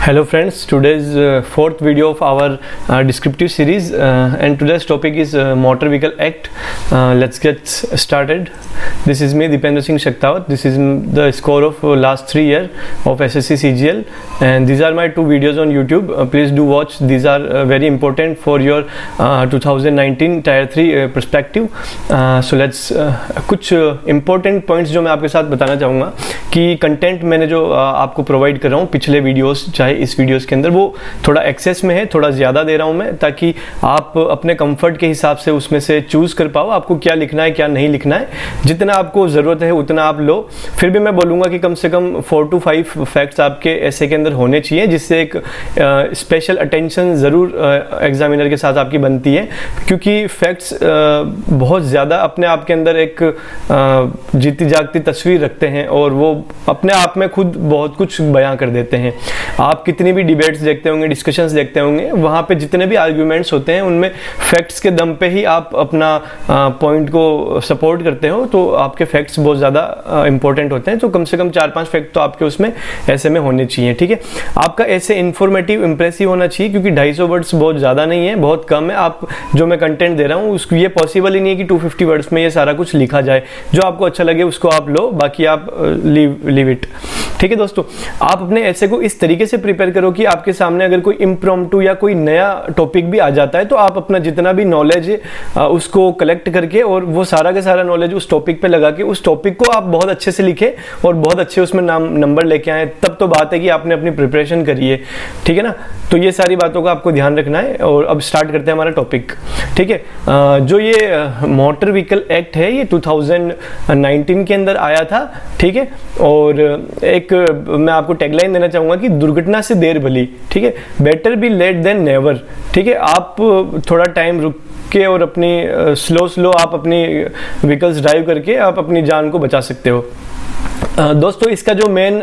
Hello friends, today's fourth video of our descriptive series and today's topic is Motor Vehicle Act. Let's get started. This is me Dipendra Singh Shaktawat. This is the score of last 3 years of SSC CGL and these are my 2 videos on YouTube. Please do watch. These are very important for your 2019 Tier 3 perspective. So let's कुछ important points जो मैं आपके साथ बताना चाहूँगा कि content मैंने जो आपको प्रोवाइड कर रहा हूँ पिछले वीडियोस चाहे इस वीडियोस के अंदर वो थोड़ा एक्सेस में है, थोड़ा ज़्यादा दे रहा हूँ मैं ताकि आप अपने कंफर्ट के हिसाब से उसमें से चूज़ कर पाओ आपको क्या लिखना है क्या नहीं लिखना है। जितना आपको ज़रूरत है उतना आप लो। फिर भी मैं बोलूँगा कि कम से कम 4 to 5 फैक्ट्स आपके ऐसे के अंदर होने चाहिए जिससे एक स्पेशल अटेंशन ज़रूर एग्जामिनर के साथ आपकी बनती है, क्योंकि फैक्ट्स बहुत ज़्यादा अपने आप के अंदर एक जीती जागती तस्वीर रखते हैं और वो अपने आप में खुद बहुत कुछ बयां कर देते हैं। आप कितनी भी डिबेट्स देखते होंगे, डिस्कशंस देखते होंगे, वहाँ पे जितने भी आर्ग्यूमेंट्स होते हैं उनमें फैक्ट्स के दम पे ही आप अपना पॉइंट को सपोर्ट करते हो, तो आपके फैक्ट्स बहुत ज़्यादा इंपॉर्टेंट होते हैं। तो कम से कम 4-5 फैक्ट तो आपके उसमें ऐसे में होने चाहिए, ठीक है। आपका ऐसे इन्फॉर्मेटिव इंप्रेसिव होना चाहिए, क्योंकि 250 वर्ड्स बहुत ज़्यादा नहीं है, बहुत कम है। आप जो मैं कंटेंट दे रहा हूँ उसको ये पॉसिबल ही नहीं है कि 250 वर्ड्स में ये सारा कुछ लिखा जाए। जो आपको अच्छा लगे उसको आप लो, बाकी आप लीव इट, ठीक है दोस्तों। आप अपने ऐसे को इस तरीके से प्रिपेयर करो कि आपके सामने अगर कोई इम्प्रॉम्प्टू या कोई नया टॉपिक भी आ जाता है तो आप अपना जितना भी नॉलेज है उसको कलेक्ट करके और वो सारा का सारा नॉलेज उस टॉपिक पे लगा के उस टॉपिक को आप बहुत अच्छे से लिखे और बहुत अच्छे उसमें नंबर लेके आए, तब तो बात है कि आपने अपनी प्रिपरेशन करी है, ठीक है ना। तो ये सारी बातों का आपको ध्यान रखना है और अब स्टार्ट करते हैं हमारा टॉपिक, ठीक है। जो ये मोटर व्हीकल एक्ट है ये 2019 के अंदर आया था, ठीक है। और एक मैं आपको टैगलाइन देना चाहूँगा कि दुर्घटना से देर भली, ठीक है, better be late than never, ठीक है। आप थोड़ा टाइम रुक के और अपनी स्लो आप अपनी व्हीकल्स ड्राइव करके आप अपनी जान को बचा सकते हो। दोस्तों इसका जो मेन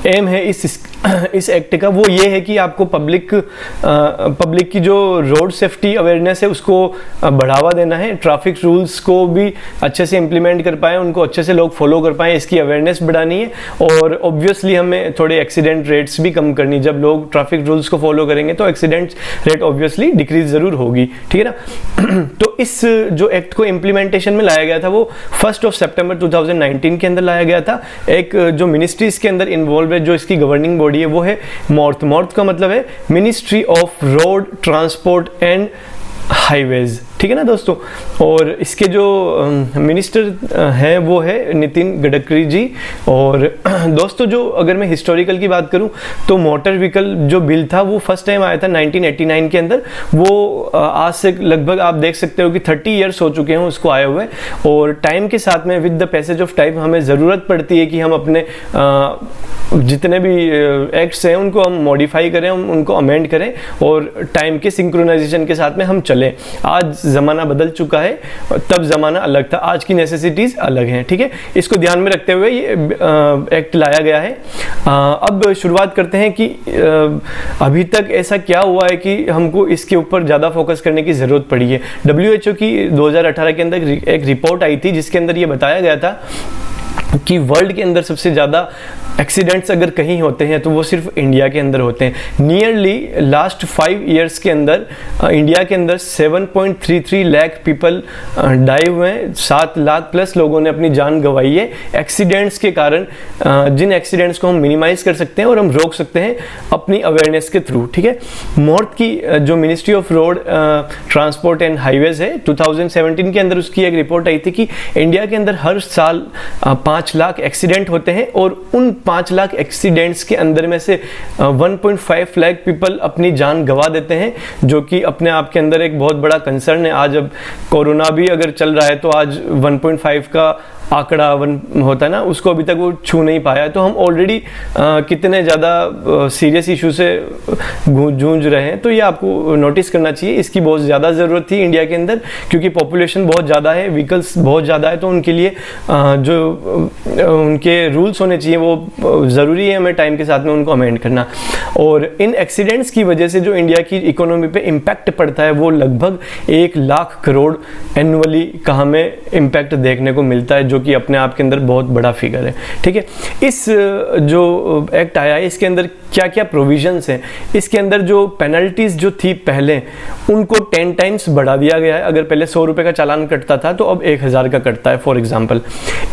एम है इस एक्ट का वो ये है कि आपको पब्लिक की जो रोड सेफ्टी अवेयरनेस है उसको बढ़ावा देना है, ट्रैफिक रूल्स को भी अच्छे से इम्प्लीमेंट कर पाएँ, उनको अच्छे से लोग फॉलो कर पाएँ, इसकी अवेयरनेस बढ़ानी है। और ऑब्वियसली हमें थोड़े एक्सीडेंट रेट्स भी कम करनी, जब लोग ट्रैफिक रूल्स को फॉलो करेंगे तो एक्सीडेंट रेट ऑब्वियसली डिक्रीज ज़रूर होगी, ठीक है ना। तो इस जो एक्ट को इम्प्लीमेंटेशन में लाया गया था वो 1 सितंबर 2019 के अंदर लाया गया था। एक जो मिनिस्ट्री इसके अंदर इन्वॉल्व है, जो इसकी गवर्निंग बॉडी है वो है मॉर्थ का मतलब है ministry of road transport and highways, ठीक है ना दोस्तों। और इसके जो मिनिस्टर हैं वो है नितिन गडकरी जी। और दोस्तों जो अगर मैं हिस्टोरिकल की बात करूं तो मोटर व्हीकल जो बिल था वो फर्स्ट टाइम आया था 1989 के अंदर। वो आज से लगभग आप देख सकते हो कि 30 ईयर्स हो चुके हैं उसको आए हुए। और टाइम के साथ में with the passage of time हमें ज़रूरत पड़ती है कि हम अपने जितने भी एक्ट्स हैं उनको हम मॉडिफाई करें, उनको अमेंड करें और टाइम के सिंक्रोनाइजेशन के साथ में हम चलें। आज ज़माना बदल चुका है, तब ज़माना अलग था, आज की नेसेसिटीज़ अलग हैं, ठीक है। इसको ध्यान में रखते हुए ये एक्ट लाया गया है। अब शुरुआत करते हैं कि अभी तक ऐसा क्या हुआ है कि हमको इसके ऊपर ज़्यादा फोकस करने की ज़रूरत पड़ी है। WHO की 2018 के अंदर एक रिपोर्ट आई थी जिसके अंदर ये बताया गया था कि वर्ल्ड के अंदर सबसे ज़्यादा एक्सीडेंट्स अगर कहीं होते हैं तो वो सिर्फ इंडिया के अंदर होते हैं। नियरली लास्ट 5 ईयर्स के अंदर इंडिया के अंदर 7.33 लाख पीपल डाई हुए हैं, 7 लाख प्लस लोगों ने अपनी जान गंवाई है एक्सीडेंट्स के कारण, जिन एक्सीडेंट्स को हम मिनिमाइज कर सकते हैं और हम रोक सकते हैं अपनी अवेयरनेस के थ्रू, ठीक है। मॉर्थ की जो ministry of road transport and highways है 2017 के अंदर उसकी एक रिपोर्ट आई थी कि इंडिया के अंदर हर साल 5 लाख एक्सीडेंट होते हैं और उन 5 लाख एक्सीडेंट्स के अंदर में से 1.5 लाख पीपल अपनी जान गंवा देते हैं, जो कि अपने आप के अंदर एक बहुत बड़ा कंसर्न है। आज अब कोरोना भी अगर चल रहा है तो आज 1.5 का आंकड़ा होता है ना, उसको अभी तक वो छू नहीं पाया है। तो हम ऑलरेडी कितने ज़्यादा सीरियस इशू से जूझ रहे हैं, तो ये आपको नोटिस करना चाहिए। इसकी बहुत ज़्यादा ज़रूरत थी इंडिया के अंदर, क्योंकि पॉपुलेशन बहुत ज़्यादा है, व्हीकल्स बहुत ज़्यादा है, तो उनके लिए जो उनके रूल्स होने चाहिए वो ज़रूरी है हमें टाइम के साथ में उनको अमेंड करना। और इन एक्सीडेंट्स की वजह से जो इंडिया की इकोनॉमी पे इम्पैक्ट पड़ता है वो लगभग 1 लाख करोड़ एनुअली का हमें इम्पैक्ट देखने को मिलता है, जो कि अपने आप के अंदर बहुत बड़ा फिगर है। ठीक है, इस जो एक्ट आया है इसके अंदर क्या क्या प्रोविजंस हैं, इसके अंदर जो पेनल्टीज जो थी पहले उनको 10 टाइम्स बढ़ा दिया गया है। अगर पहले 100 रुपये का चालान कटता था तो अब 1000 का कटता है फॉर एग्जांपल।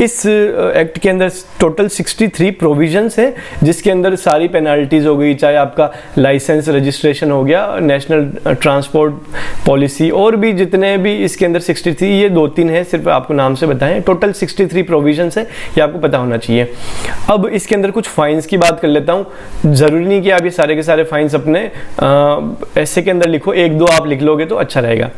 इस एक्ट के अंदर टोटल 63 प्रोविजंस हैं, जिसके अंदर सारी पेनल्टीज हो गई, चाहे आपका लाइसेंस रजिस्ट्रेशन हो गया, नेशनल ट्रांसपोर्ट पॉलिसी, और भी जितने भी इसके अंदर 63, ये 2-3 है सिर्फ आपको नाम से बताएं, टोटल 63 प्रोविजंस है, ये आपको पता होना चाहिए। अब इसके अंदर कुछ फाइन्स की बात कर लेता हूँ। ज़रूरी नहीं कि आप ये सारे के सारे फाइन्स अपने ऐसे के अंदर लिखो, 1-2 आप लिख लोगे तो अच्छा रहेगा।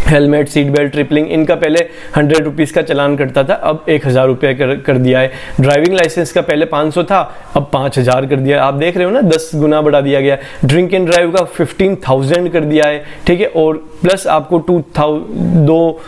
हेलमेट, सीट बेल्ट, ट्रिपलिंग, इनका पहले 100 रुपीज़ का चालान कटता था, अब 1000 रुपये कर दिया है। ड्राइविंग लाइसेंस का पहले 500 था, अब 5000 कर दिया है। आप देख रहे हो ना, 10 गुना बढ़ा दिया गया। ड्रिंक एंड ड्राइव का 15,000 कर दिया है। ठीक है, और प्लस आपको 2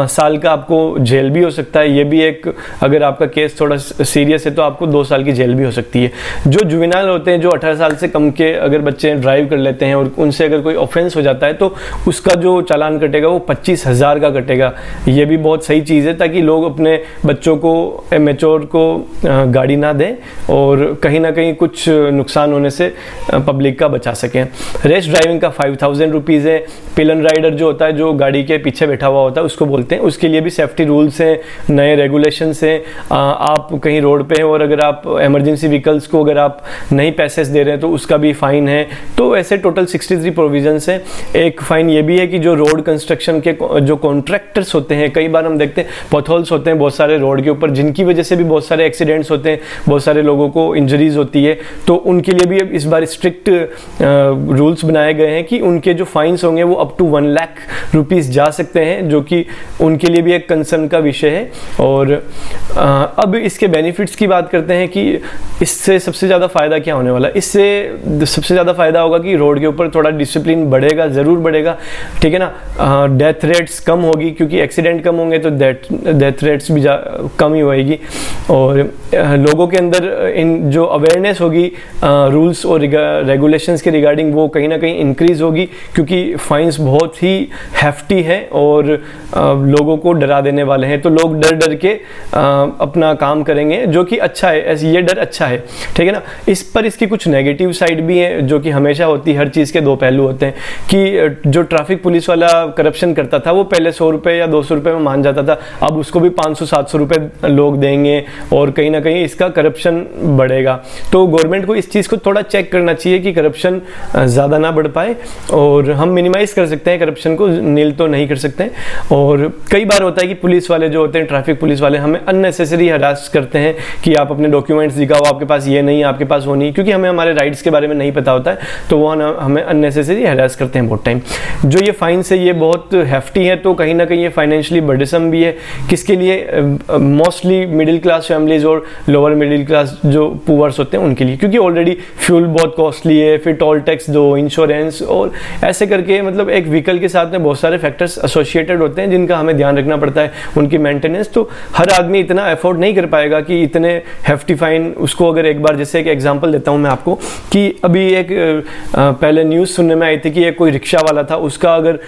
साल का आपको जेल भी हो सकता है। ये भी एक, अगर आपका केस थोड़ा सीरियस है तो आपको 2 साल की जेल भी हो सकती है। जो जुवेनाइल होते हैं, जो 18 साल से कम के अगर बच्चे ड्राइव कर लेते हैं और उनसे अगर कोई ऑफेंस हो जाता है तो उसका जो चालान कटेगा वो 25,000 का कटेगा। ये भी बहुत सही चीज़ है, ताकि लोग अपने बच्चों को, मैच्योर को गाड़ी ना दें और कहीं ना कहीं कुछ नुकसान होने से पब्लिक का बचा सकें। रेश ड्राइविंग का 5000 रुपीज़ है। पिलन राइडर जो होता है, जो गाड़ी के पीछे बैठा हुआ होता है, उसको बोलते हैं, उसके लिए भी सेफ्टी रूल्स हैं, नए रेगुलेशंस हैं। आप कहीं रोड पे हैं और अगर आप इमरजेंसी व्हीकल्स को अगर आप नहीं पैसेज दे रहे हैं तो उसका भी फ़ाइन है। तो ऐसे टोटल 63 प्रोविजंस हैं। एक फ़ाइन ये भी है कि जो रोड कंस्ट्रक्शन के जो कॉन्ट्रैक्टर्स होते हैं, कई बार हम देखते हैं पॉथहोल्स होते हैं बहुत सारे रोड के ऊपर, जिनकी वजह से भी बहुत सारे एक्सीडेंट्स होते हैं, बहुत सारे लोगों को इंजरीज होती है। तो उनके लिए भी इस बार स्ट्रिक्ट रूल्स बनाए गए हैं कि उनके जो फाइन्स होंगे वो अप टू 1 लाख रुपीज़ जा सकते हैं, जो कि उनके लिए भी एक कंसर्न का विषय है। और अब इसके बेनिफिट्स की बात करते हैं कि इससे सबसे ज़्यादा फ़ायदा क्या होने वाला है। इससे सबसे ज़्यादा फ़ायदा होगा कि रोड के ऊपर थोड़ा डिसिप्लिन बढ़ेगा, ज़रूर बढ़ेगा। ठीक है ना, डेथ रेट्स कम होगी, क्योंकि एक्सीडेंट कम होंगे तो डेथ रेट्स भी कम ही होएगी। और लोगों के अंदर इन जो अवेयरनेस होगी रूल्स और रेगुलेशंस के रिगार्डिंग, वो कहीं ना कहीं इंक्रीज़ होगी, क्योंकि फाइन्स बहुत ही हैफ्टी हैं और लोगों को डरा देने वाले हैं। तो लोग डर डर के अपना काम करेंगे, जो कि अच्छा है। ऐसे ये डर अच्छा है, ठीक है ना। इस पर इसकी कुछ नेगेटिव साइड भी है, जो कि हमेशा होती है। हर चीज़ के 2 पहलू होते हैं कि जो ट्रैफिक पुलिस वाला करप्शन करता था वो पहले 100 रुपये या 200 रुपये में मान जाता था, अब उसको भी 500-700 रुपये लोग देंगे और कहीं ना कहीं इसका करप्शन बढ़ेगा। तो गवर्नमेंट को इस चीज़ को थोड़ा चेक करना चाहिए कि करप्शन ज़्यादा ना बढ़ पाए, और हम मिनिमाइज़ कर सकते हैं करप्शन को, नील तो नहीं कर सकते। और कई बार होता है कि पुलिस वाले जो होते हैं, ट्रैफिक पुलिस वाले, हमें अननेसेसरी हरास करते हैं कि आप अपने डॉक्यूमेंट्स दिखाओ, आपके पास ये नहीं, आपके पास वो नहीं, क्योंकि हमें हमारे राइट्स के बारे में नहीं पता होता है, तो वो हमें अननेसेसरी हरास करते हैं बहुत टाइम। जो ये फाइन्स है ये बहुत हैफ्टी है, तो कहीं ना कहीं ये फाइनेंशियली बर्डसम भी है। किसके लिए? मोस्टली मिडिल क्लास फैमिलीज और लोअर मिडिल क्लास जो पुअर्स होते हैं उनके लिए, क्योंकि ऑलरेडी फ्यूल बहुत कॉस्टली है, फिर टोल टैक्स दो, इंश्योरेंस, और ऐसे करके मतलब एक व्हीकल के साथ में बहुत सारे फैक्टर्स एसोसिएटेड होते हैं जिनका हमें ध्यान रखना पड़ता है, उनकी मेंटेनेंस। तो हर आदमी इतना अफोर्ड नहीं कर पाएगा कि इतने हैफ्टी फाइन उसको, अगर एक बार, जैसे एक एग्जांपल देता हूं मैं आपको, कि अभी एक पहले न्यूज़ सुनने में आई थी कि एक कोई रिक्शा वाला था, उसका अगर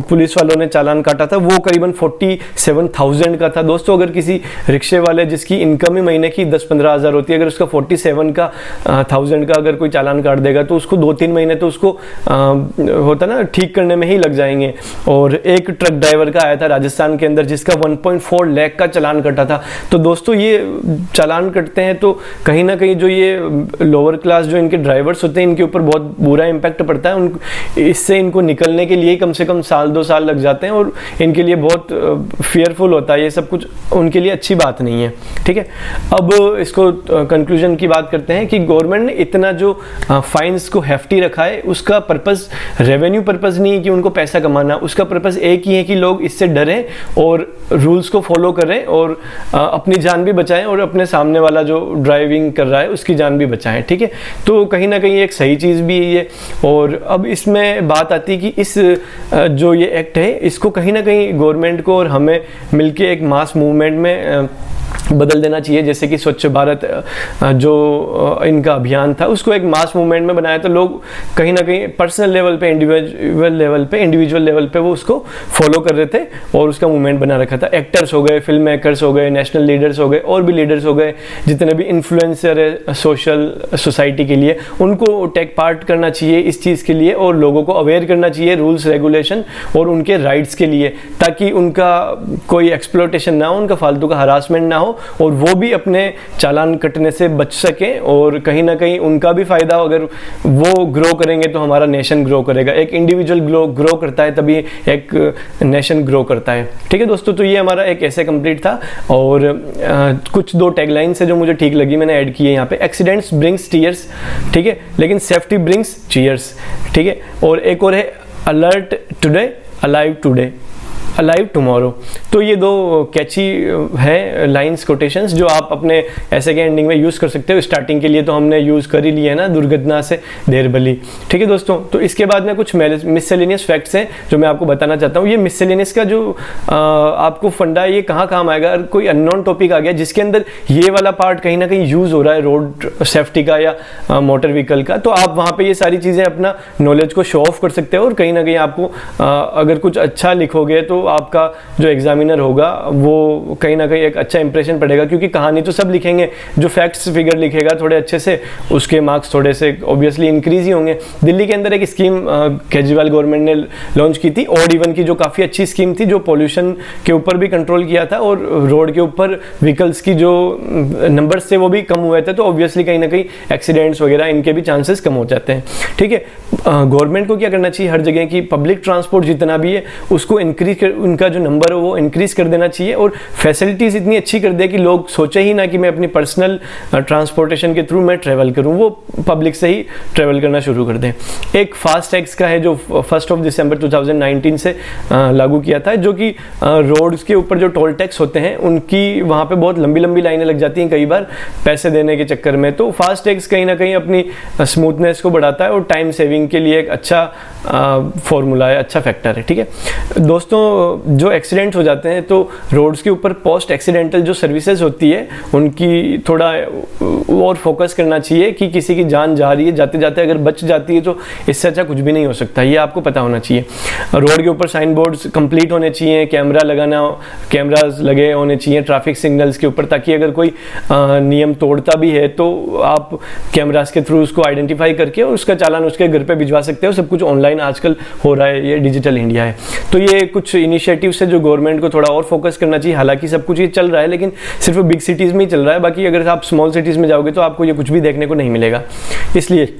पुलिस वालों ने चालान काटा था, वो करीबन 47,000 का था। दोस्तों, अगर किसी रिक्शे वाले जिसकी इनकम ही महीने की 10-15 हज़ार होती है, अगर उसका 47,000 का अगर कोई चालान काट देगा तो उसको 2-3 महीने तो उसको होता ना ठीक करने में ही लग जाएंगे। और एक ट्रक ड्राइवर का आया था राजस्थान के अंदर, जिसका 1.4 लाख का चालान कटा था। तो दोस्तों, ये चालान कटते हैं तो कहीं ना कहीं जो ये लोअर क्लास जो इनके ड्राइवर्स होते हैं, इनके ऊपर बहुत बुरा इंपैक्ट पड़ता है। इससे इनको निकलने के लिए कम से कम 1-2 साल लग जाते हैं, और इनके लिए बहुत फियरफुल होता है। ये सब कुछ उनके लिए अच्छी बात नहीं है, ठीक है। अब इसको कंक्लूजन की बात करते हैं कि गवर्नमेंट ने इतना जो फाइन्स को हेफ्टी रखा है, उसका पर्पस रेवेन्यू पर्पस नहीं है कि उनको पैसा कमाना, उसका पर्पस एक ही है कि लोग इससे डरें और रूल्स को फॉलो करें और अपनी जान भी बचाएं और अपने सामने वाला जो ड्राइविंग कर रहा है उसकी जान भी बचाएं, ठीक है। तो कहीं ना कहीं एक सही चीज़ भी है ये। और अब इसमें बात आती है कि इस जो ये एक्ट है, इसको कहीं ना कहीं गवर्नमेंट को और हमें मिलके एक मास मूवमेंट में बदल देना चाहिए। जैसे कि स्वच्छ भारत जो इनका अभियान था उसको एक मास मूवमेंट में बनाया, तो लोग कहीं ना कहीं पर्सनल लेवल पे, इंडिविजुअल लेवल पे वो उसको फॉलो कर रहे थे और उसका मूवमेंट बना रखा था। एक्टर्स हो गए, फिल्म मेकर्स हो गए, नेशनल लीडर्स हो गए, और भी लीडर्स हो गए, जितने भी इन्फ्लुएंसर है सोशल सोसाइटी के लिए, उनको टेक पार्ट करना चाहिए इस चीज़ के लिए और लोगों को अवेयर करना चाहिए रूल्स रेगुलेशन और उनके राइट्स के लिए, ताकि उनका कोई एक्सप्लॉयटेशन ना हो, उनका फालतू का हरासमेंट ना हो और वो भी अपने चालान कटने से बच सकें, और कहीं ना कहीं उनका भी फायदा, अगर वो ग्रो करेंगे तो हमारा नेशन ग्रो करेगा। एक इंडिविजुअल ग्रो करता है तभी एक नेशन ग्रो करता है। ठीक है दोस्तों, तो ये हमारा एक ऐसे कंप्लीट था, और कुछ 2 टैगलाइंस है जो मुझे ठीक लगी, मैंने ऐड किए यहाँ पे। एक्सीडेंट्स ब्रिंग्स टीयर्स, ठीक है, लेकिन सेफ्टी ब्रिंग्स चीयर्स, ठीक है। और एक और है alert today alive today alive tomorrow. तो ये 2 कैची है लाइंस, कोटेशंस, जो आप अपने ऐसे के एंडिंग में यूज़ कर सकते हो। स्टार्टिंग के लिए तो हमने यूज़ कर ही लिया है ना, दुर्घटना से देर भली। ठीक है दोस्तों, तो इसके बाद में कुछ मिससेलेनियस फैक्ट्स हैं जो मैं आपको बताना चाहता हूँ। ये मिससेलेनियस का जो आपको फंडा है, ये कहाँ काम आएगा? अगर कोई अननोन टॉपिक आ गया जिसके अंदर ये वाला पार्ट कहीं ना कहीं यूज़ हो रहा है रोड सेफ्टी का या मोटर व्हीकल का, तो आप वहाँ पर ये सारी चीज़ें अपना नॉलेज को शो ऑफ कर सकते हो, और कहीं ना कहीं आपको अगर कुछ अच्छा लिखोगे तो आपका जो एग्जामिनर होगा वो कहीं ना कहीं एक अच्छा इंप्रेशन पड़ेगा, क्योंकि कहानी तो सब लिखेंगे, जो फैक्ट्स फिगर लिखेगा थोड़े अच्छे से, उसके मार्क्स थोड़े से ऑब्वियसली इंक्रीज ही होंगे। दिल्ली के अंदर एक स्कीम केजरीवाल गवर्नमेंट ने लॉन्च की थी, ऑड इवन की, जो काफ़ी अच्छी स्कीम थी, जो पॉल्यूशन के ऊपर भी कंट्रोल किया था और रोड के ऊपर व्हीकल्स की जो नंबर्स थे वो भी कम हुए थे, तो ऑब्वियसली कहीं ना कहीं एक्सीडेंट्स वगैरह इनके भी चांसेस कम हो जाते हैं। ठीक है, गवर्नमेंट को क्या करना चाहिए, हर जगह की पब्लिक ट्रांसपोर्ट जितना भी है उसको इंक्रीज, उनका जो नंबर है वो इंक्रीज कर देना चाहिए, और फैसिलिटीज़ इतनी अच्छी कर दे कि लोग सोचे ही ना कि मैं अपनी पर्सनल ट्रांसपोर्टेशन के थ्रू मैं ट्रैवल करूं, वो पब्लिक से ही ट्रैवल करना शुरू कर दें। एक फास्ट टैक्स का है जो 1 दिसंबर 2019 से लागू किया था, जो कि रोड्स के ऊपर जो टोल टैक्स होते हैं उनकी वहाँ पे बहुत लंबी लंबी लाइनें लग जाती हैं कई बार पैसे देने के चक्कर में, तो फास्ट टैक्स कहीं ना कहीं अपनी स्मूथनेस को बढ़ाता है और टाइम सेविंग के लिए एक अच्छा फॉर्मूला है, अच्छा फैक्टर है। ठीक है दोस्तों, जो एक्सीडेंट हो जाते हैं तो रोड्स के ऊपर पोस्ट एक्सीडेंटल जो सर्विसेज होती है उनकी थोड़ा और फोकस करना चाहिए कि किसी की जान जा रही है, जाते जाते अगर बच जाती है तो इससे अच्छा कुछ भी नहीं हो सकता, ये आपको पता होना चाहिए। रोड के ऊपर साइन बोर्ड्स कंप्लीट होने चाहिए, कैमरास लगे होने चाहिए ट्रैफिक सिग्नल्स के ऊपर, ताकि अगर कोई नियम तोड़ता भी है तो आप कैमरास के थ्रू उसको आइडेंटिफाई करके और उसका चालान उसके घर पे भिजवा सकते हो। सब कुछ ऑनलाइन आजकल हो रहा है, ये डिजिटल इंडिया है। तो ये कुछ इनिशिएटिव्स है जो गवर्नमेंट को थोड़ा और फोकस करना चाहिए। हालांकि सब कुछ ये चल रहा है लेकिन सिर्फ बिग सिटीज़ में ही चल रहा है, बाकी अगर आप स्मॉल सिटीज़ में जाओगे तो आपको ये कुछ भी देखने को नहीं मिलेगा, इसलिए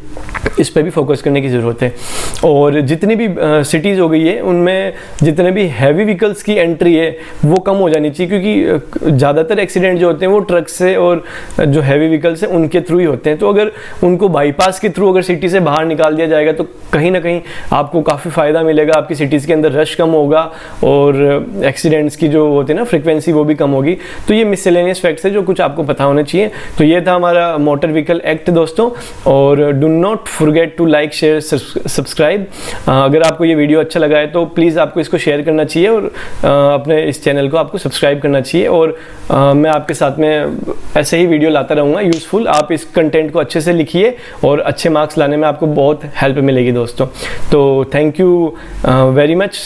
इस पर भी फोकस करने की ज़रूरत है। और जितनी भी सिटीज़ हो गई है उनमें जितने भी हैवी व्हीकल्स की एंट्री है वो कम हो जानी चाहिए, क्योंकि ज़्यादातर एक्सीडेंट जो होते हैं वो ट्रक से और जो हैवी व्हीकल्स हैं उनके थ्रू ही होते हैं। तो अगर उनको बाईपास के थ्रू अगर सिटी से बाहर निकाल दिया जाएगा तो कहीं ना कहीं आपको काफ़ी फ़ायदा मिलेगा, आपकी सिटीज़ के अंदर रश कम होगा और एक्सीडेंट्स की जो होती है ना फ्रिक्वेंसी वो भी कम होगी। तो ये मिसलेनियस फैक्ट्स है जो कुछ आपको पता होने चाहिए। तो ये था हमारा मोटर व्हीकल एक्ट दोस्तों, और do not forget to like share subscribe. अगर आपको ये वीडियो अच्छा लगा है तो प्लीज़ आपको इसको शेयर करना चाहिए और अपने इस चैनल को आपको सब्सक्राइब करना चाहिए, और मैं आपके साथ में ऐसे ही वीडियो लाता रहूँगा यूज़फुल। आप इस कंटेंट को अच्छे से लिखिए और अच्छे मार्क्स लाने में आपको बहुत हेल्प मिलेगी दोस्तों। तो थैंक यू वेरी मच।